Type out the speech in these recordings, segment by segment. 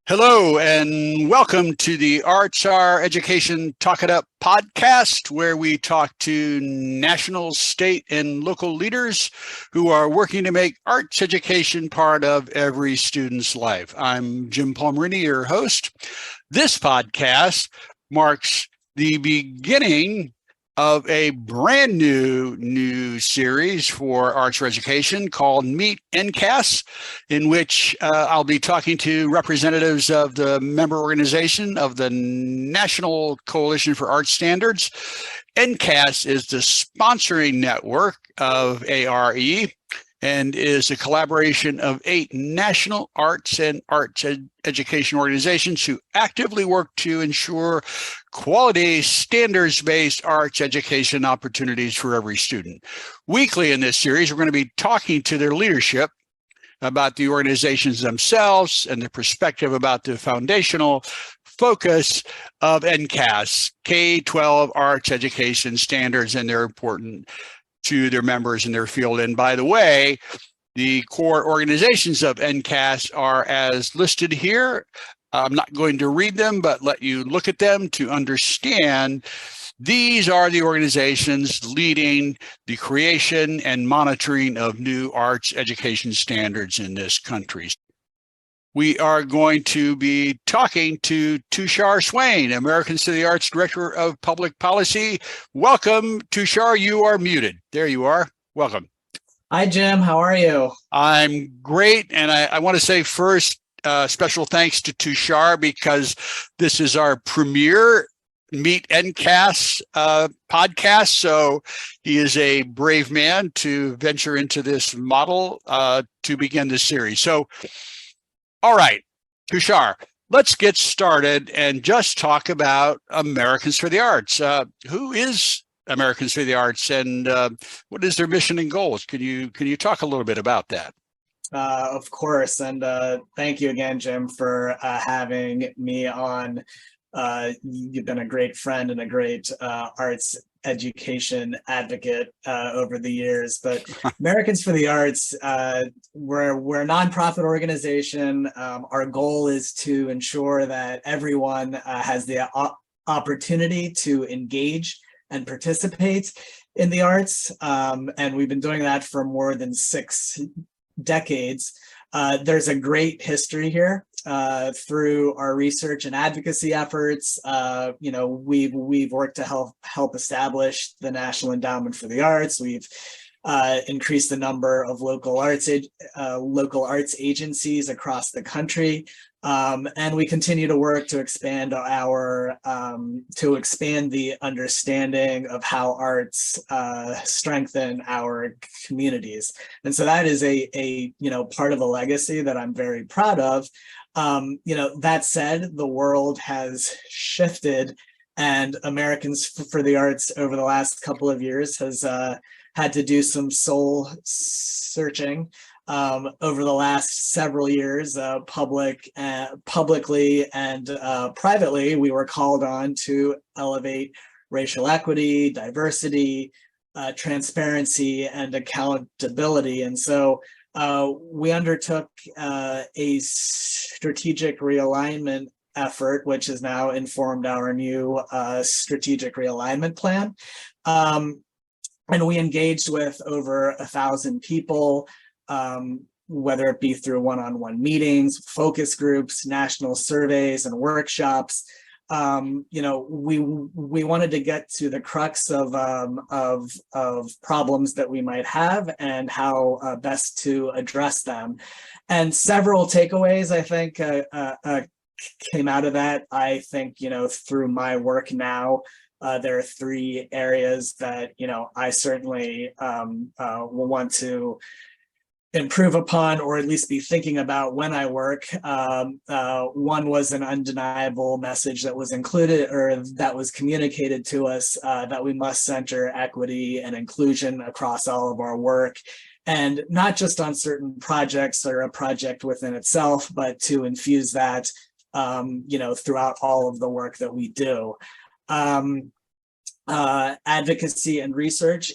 Hello and welcome to the Arts Our Education Talk It Up podcast, where we talk to national, state, and local leaders who are working to make arts education part of every student's life. I'm Jim Palmerini, your host. This podcast marks the beginning of a brand new series for arts education called Meet NCAS, in which I'll be talking to representatives of the member organization of the National Coalition for Arts Standards. NCAS is the sponsoring network of ARE and is a collaboration of 8 national arts and arts education organizations who actively work to ensure quality, standards-based arts education opportunities for every student. Weekly in this series, we're going to be talking to their leadership about the organizations themselves and the perspective about the foundational focus of NCAS, K-12 arts education standards, and they're important to their members in their field. And by the way, the core organizations of NCAS are as listed here. I'm not going to read them, but let you look at them to understand these are the organizations leading the creation and monitoring of new arts education standards in this country. We are going to be talking to Tooshar Swain, Americans to the Arts Director of Public Policy. Welcome, Tooshar. You are muted. There you are. Welcome. Hi, Jim. How are you? I'm great. And I want to say first, special thanks to Tooshar, because this is our premiere Meet NCAS podcast. So he is a brave man to venture into this model to begin this series. So, all right, Tooshar, let's get started and just talk about Americans for the Arts. Who is Americans for the Arts, and what is their mission and goals? Can you talk a little bit about that? Of course, and thank you again, Jim, for having me on. You've been a great friend and a great arts education advocate over the years. But Americans for the Arts, we're a nonprofit organization. Our goal is to ensure that everyone has the opportunity to engage and participate in the arts. And we've been doing that for more than 6 decades. There's a great history here through our research and advocacy efforts. We've worked to help establish the National Endowment for the Arts. We've increased the number of local arts agencies across the country, and we continue to work to expand the understanding of how arts strengthen our communities. And so that is a part of the legacy that I'm very proud of. That said, the world has shifted, and Americans for the Arts over the last couple of years has had to do some soul searching. Over the last several years, publicly and privately, we were called on to elevate racial equity, diversity, transparency, and accountability. And so we undertook a strategic realignment effort, which has now informed our new strategic realignment plan. And we engaged with over 1,000 people, whether it be through one-on-one meetings, focus groups, national surveys, and workshops. We wanted to get to the crux of problems that we might have and how best to address them. And several takeaways, I think, came out of that. I think, through my work now, there are 3 areas that, I certainly will want to improve upon, or at least be thinking about when I work. One was an undeniable message that was included, or that was communicated to us, that we must center equity and inclusion across all of our work, and not just on certain projects or a project within itself, but to infuse that, throughout all of the work that we do. Advocacy and research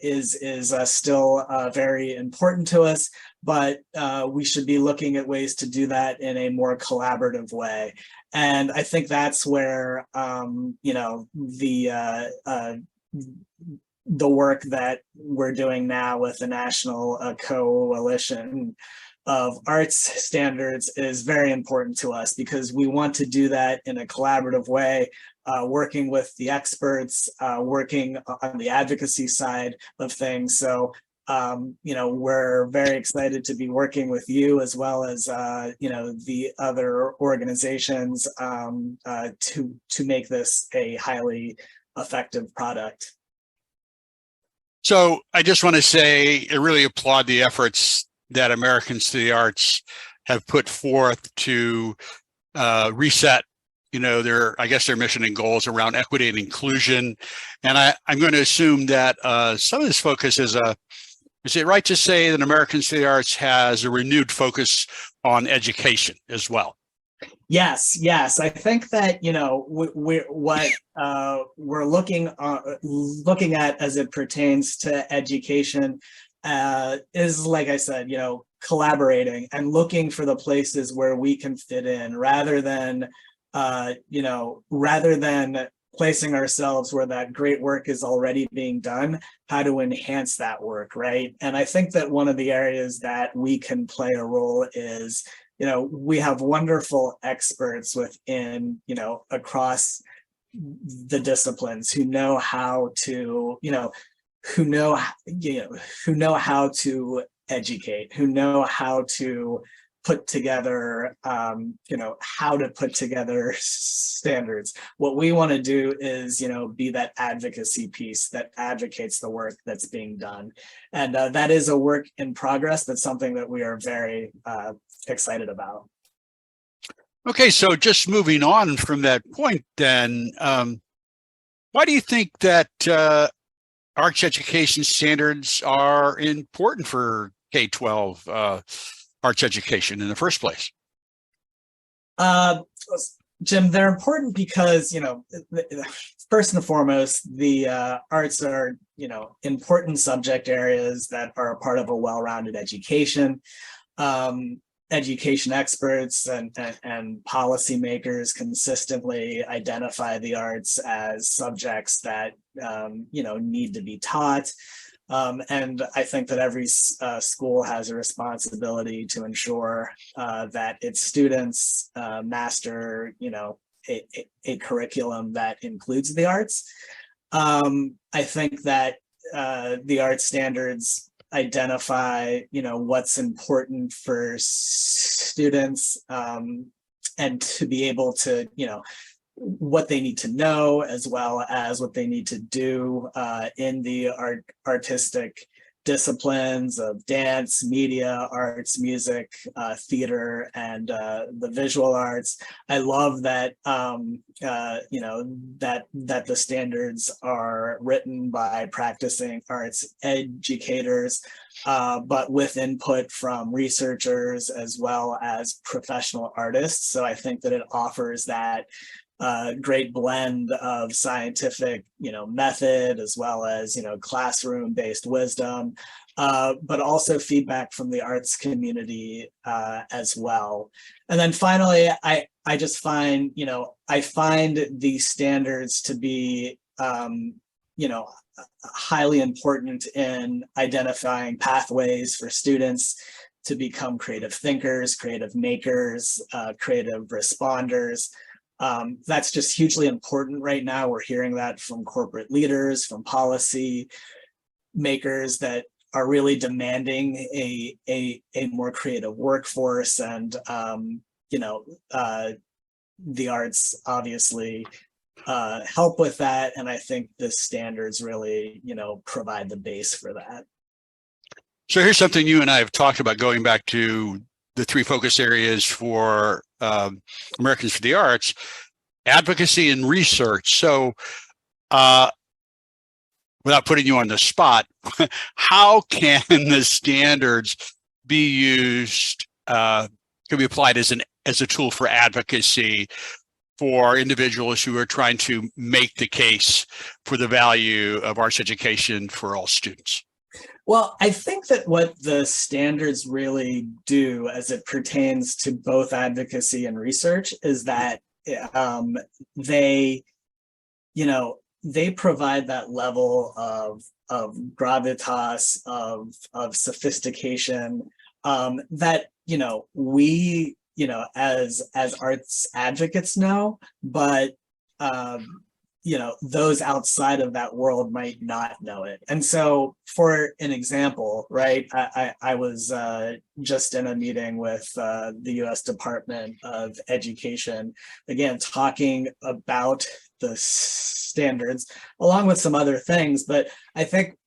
is still very important to us, but we should be looking at ways to do that in a more collaborative way. And I think that's where, the work that we're doing now with the National Coalition of Arts Standards is very important to us, because we want to do that in a collaborative way, working with the experts, working on the advocacy side of things. So, we're very excited to be working with you, as well as, the other organizations, to make this a highly effective product. So I just want to say I really applaud the efforts that Americans to the Arts have put forth to reset, their mission and goals around equity and inclusion. And I'm going to assume that some of this focus is it right to say that Americans to the Arts has a renewed focus on education as well? Yes. I think that we're looking at as it pertains to education is, like I said, collaborating and looking for the places where we can fit in, rather than placing ourselves where that great work is already being done, how to enhance that work, right? And I think that one of the areas that we can play a role is, we have wonderful experts within, across the disciplines who know how to, who know how to educate, who know how to put together, how to put together standards. What we want to do is, be that advocacy piece that advocates the work that's being done. And that is a work in progress. That's something that we are very excited about. Okay, so just moving on from that point then, why do you think that arts education standards are important for K-12 arts education in the first place? Jim, they're important because, first and foremost, the arts are, important subject areas that are a part of a well-rounded education. Education experts and policymakers consistently identify the arts as subjects that, need to be taught. And I think that every school has a responsibility to ensure that its students master, a curriculum that includes the arts. I think that the art standards identify, what's important for students, and to be able to, what they need to know, as well as what they need to do in the artistic disciplines of dance, media, arts, music, theater, and the visual arts. I love that, that the standards are written by practicing arts educators, but with input from researchers as well as professional artists. So I think that it offers that great blend of scientific, method, as well as, classroom-based wisdom, but also feedback from the arts community as well. And then finally, I just find, I find these standards to be, highly important in identifying pathways for students to become creative thinkers, creative makers, creative responders. That's just hugely important right now. We're hearing that from corporate leaders, from policy makers, that are really demanding a more creative workforce. And the arts obviously help with that. And I think the standards really, provide the base for that. So here's something you and I have talked about, going back to the three focus areas for Americans for the Arts: advocacy and research. So without putting you on the spot, how can the standards be used, can be applied as a tool for advocacy for individuals who are trying to make the case for the value of arts education for all students? Well, I think that what the standards really do as it pertains to both advocacy and research is that um, they, they provide that level of gravitas, of sophistication, that, we, as arts advocates know, but those outside of that world might not know it. And so, for an example, right, I was just in a meeting with the US Department of Education, again, talking about the standards along with some other things. But I think,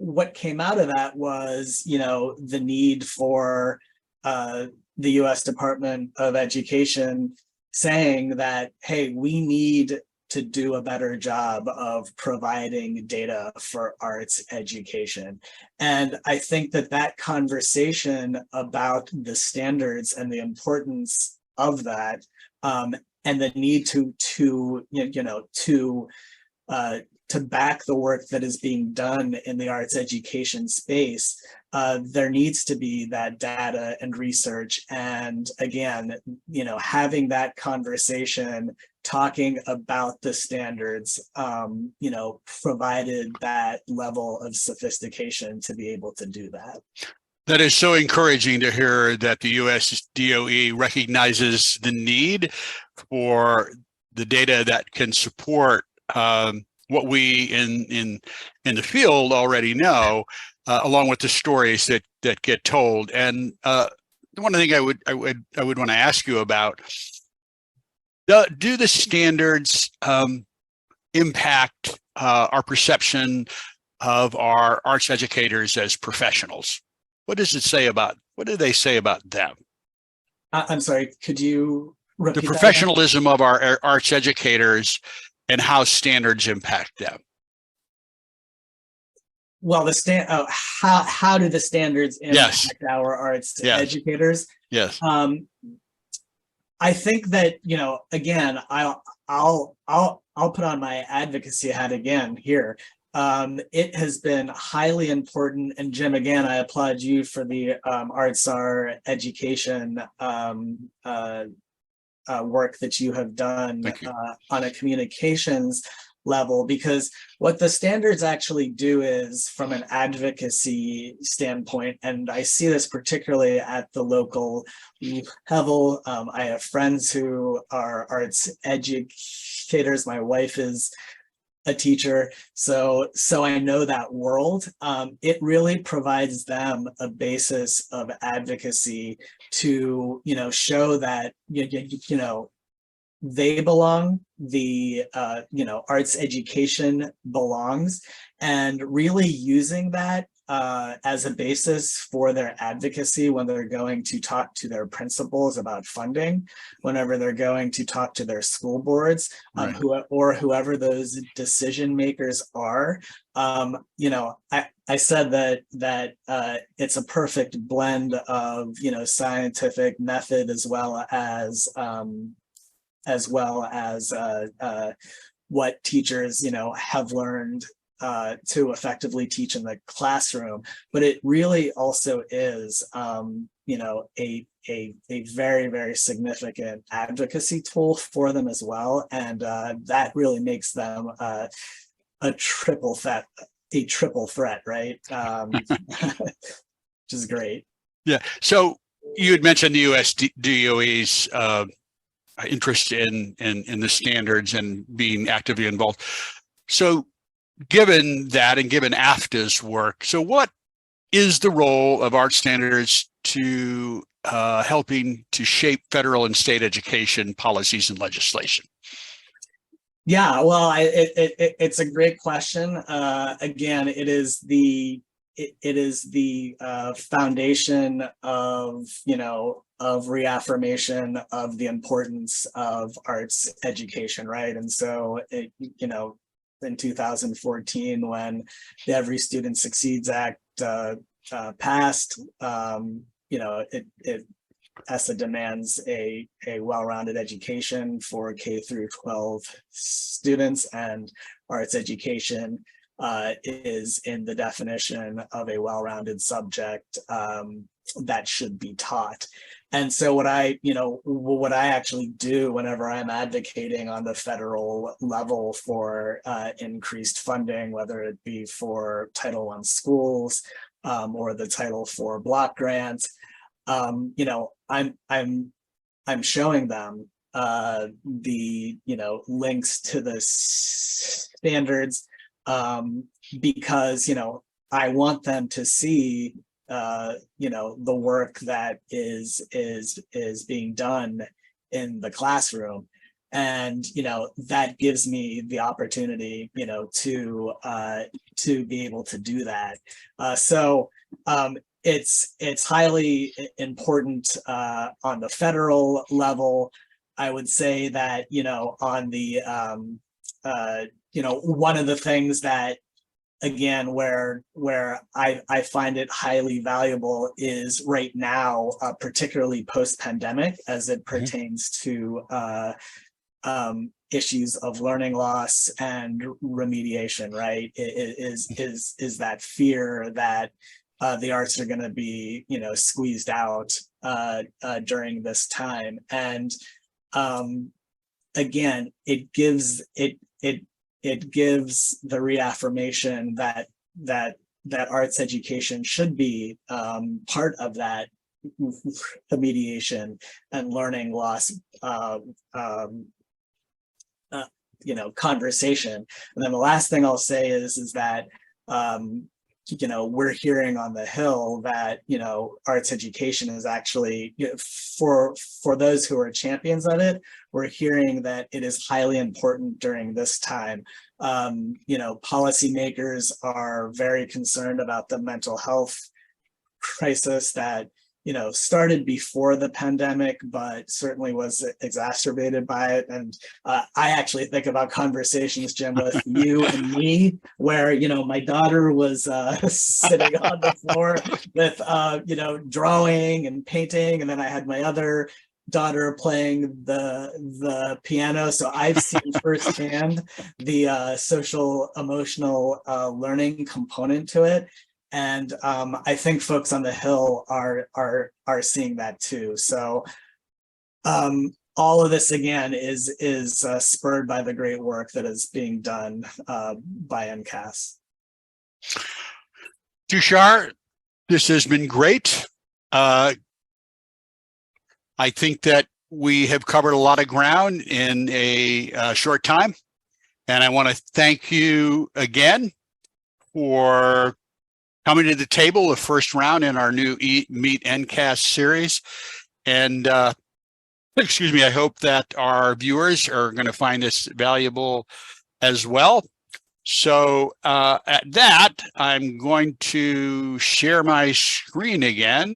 what came out of that was, the need for the US Department of Education saying that, hey, we need to do a better job of providing data for arts education. And I think that that conversation about the standards and the importance of that, and the need to back the work that is being done in the arts education space, there needs to be that data and research. And again, having that conversation, talking about the standards, provided that level of sophistication to be able to do that. That is so encouraging to hear that the US DOE recognizes the need for the data that can support what we in the field already know, along with the stories that get told. And one thing I would want to ask you about: do the standards impact our perception of our arts educators as professionals? What do they say about them? I'm sorry, could you repeat the professionalism of our arts educators and how standards impact them? Well, how do the standards impact our arts educators? Yes. I think that, again, I'll put on my advocacy hat again here. It has been highly important, and Jim, again, I applaud you for the ArtsR education work that you have done on a communications level, because what the standards actually do is, from an advocacy standpoint, and I see this particularly at the local level. I have friends who are arts educators. My wife is a teacher, so I know that world. It really provides them a basis of advocacy to show that they belong, the arts education belongs, and really using that as a basis for their advocacy when they're going to talk to their principals about funding, whenever they're going to talk to their school boards, right, whoever those decision makers are. I said that it's a perfect blend of scientific method as well as what teachers have learned to effectively teach in the classroom. But it really also is a very, very significant advocacy tool for them as well, and that really makes them a triple threat, right? Which is great. Yeah. So you had mentioned the US DOE's interest in the standards and being actively involved. So given that, and given AftA's work, so what is the role of art standards to helping to shape federal and state education policies and legislation? Yeah, well, it's a great question. Again, it is the foundation of of reaffirmation of the importance of arts education, right? And so in 2014, when the Every Student Succeeds Act passed, ESSA demands a well-rounded education for K through 12 students, and arts education is in the definition of a well-rounded subject that should be taught. And so what I actually do whenever I'm advocating on the federal level for increased funding, whether it be for Title I schools or the Title IV block grants, I'm showing them the links to the standards because I want them to see the work that is being done in the classroom, and that gives me the opportunity to be able to do that. So it's highly important on the federal level. I would say that on the one of the things that, again, where I find it highly valuable is right now, particularly post-pandemic, as it pertains to issues of learning loss and remediation, right? Is that fear that the arts are going to be squeezed out during this time. And again, it gives the reaffirmation that arts education should be part of that remediation and learning loss conversation. And then the last thing I'll say is that we're hearing on the Hill that arts education is actually, for those who are champions of it, we're hearing that it is highly important during this time. Policymakers are very concerned about the mental health crisis that started before the pandemic, but certainly was exacerbated by it. And I actually think about conversations, Jim, with you and me, where my daughter was sitting on the floor with drawing and painting, and then I had my other daughter playing the piano. So I've seen firsthand the social emotional learning component to it. And I think folks on the Hill are seeing that too. So all of this again is spurred by the great work that is being done by NCAS. Tooshar, this has been great. I think that we have covered a lot of ground in a short time, and I want to thank you again for coming to the table, the first round in our new Meet NCAS series. And excuse me, I hope that our viewers are going to find this valuable as well. So at that, I'm going to share my screen again.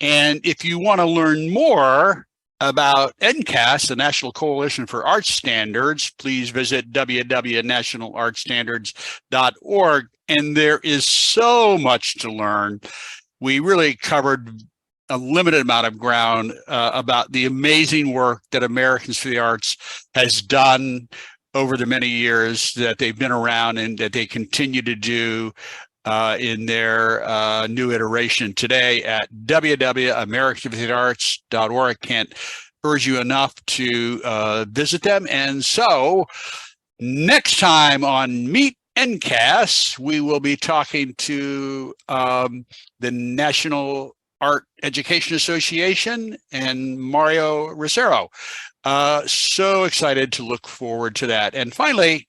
And if you want to learn more about NCAS, the National Coalition for Arts Standards, please visit www.nationalartsstandards.org. And there is so much to learn. We really covered a limited amount of ground about the amazing work that Americans for the Arts has done over the many years that they've been around and that they continue to do in their new iteration today at www.americansforthearts.org. I can't urge you enough to visit them. And so next time on Meet NCAS, we will be talking to the National Art Education Association and Mario Rosero. So excited to look forward to that. And finally,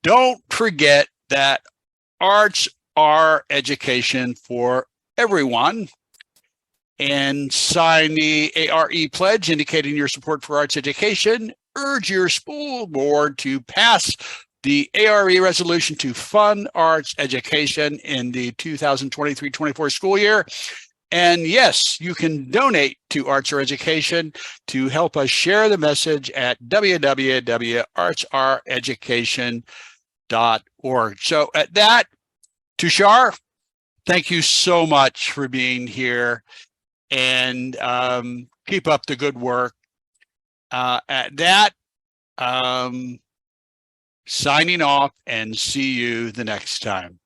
don't forget that arts are education for everyone, and sign the ARE pledge indicating your support for arts education. Urge your school board to pass the ARE resolution to fund arts education in the 2023-24 school year. And yes, you can donate to Arts or Education to help us share the message at www.artsareducation.org. So at that, Tooshar, thank you so much for being here, and keep up the good work. At that, signing off, and see you the next time.